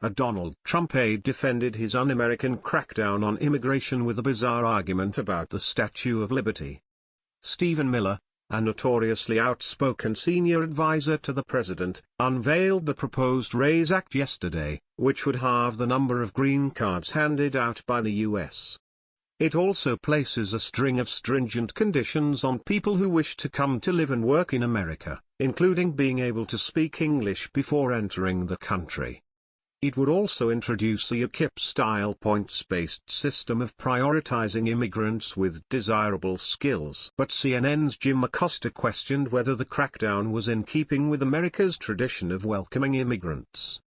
a Donald Trump aide defended his un-American crackdown on immigration with a bizarre argument about the Statue of Liberty. Stephen Miller, a notoriously outspoken senior advisor to the president, unveiled the proposed RAISE Act yesterday, which would halve the number of green cards handed out by the U.S. It also places a string of stringent conditions on people who wish to come to live and work in America, including being able to speak English before entering the country. It would also introduce a UKIP-style points-based system of prioritizing immigrants with desirable skills. But CNN's Jim Acosta questioned whether the crackdown was in keeping with America's tradition of welcoming immigrants.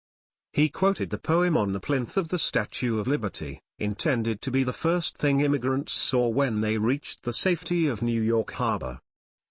He quoted the poem on the plinth of the Statue of Liberty, intended to be the first thing immigrants saw when they reached the safety of New York Harbor.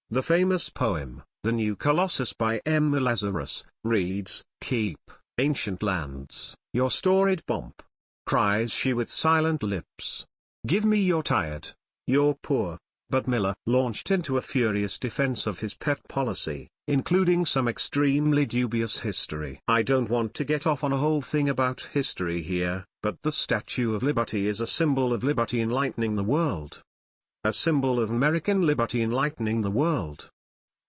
The famous poem, The New Colossus by Emma Lazarus, reads, "Keep, ancient lands, your storied pomp," cries she with silent lips. "Give me your tired, your poor." But Miller launched into a furious defense of his pet policy, including some extremely dubious history. "I don't want to get off on a whole thing about history here, but the Statue of Liberty is a symbol of liberty enlightening the world. A symbol of American liberty enlightening the world.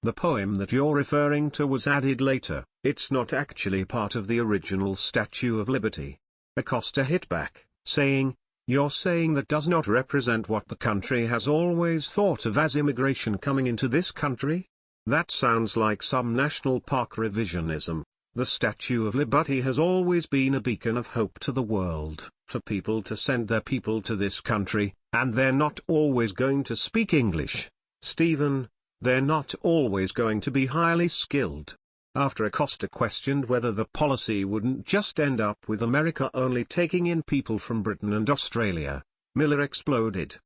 The poem that you're referring to was added later, it's not actually part of the original Statue of Liberty." Acosta hit back, saying, "You're saying that does not represent what the country has always thought of as immigration coming into this country? That sounds like some national park revisionism. The Statue of Liberty has always been a beacon of hope to the world, for people to send their people to this country, and they're not always going to speak English, Stephen. They're not always going to be highly skilled." After Acosta questioned whether the policy wouldn't just end up with America only taking in people from Britain and Australia, Miller exploded.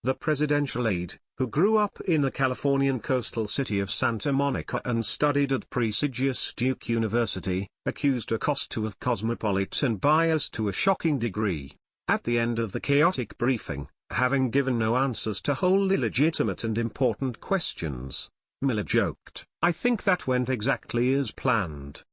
The presidential aide, who grew up in the Californian coastal city of Santa Monica and studied at prestigious Duke University, accused Acosta of cosmopolitan bias to a shocking degree. At the end of the chaotic briefing, having given no answers to wholly legitimate and important questions, Miller joked, "I think that went exactly as planned."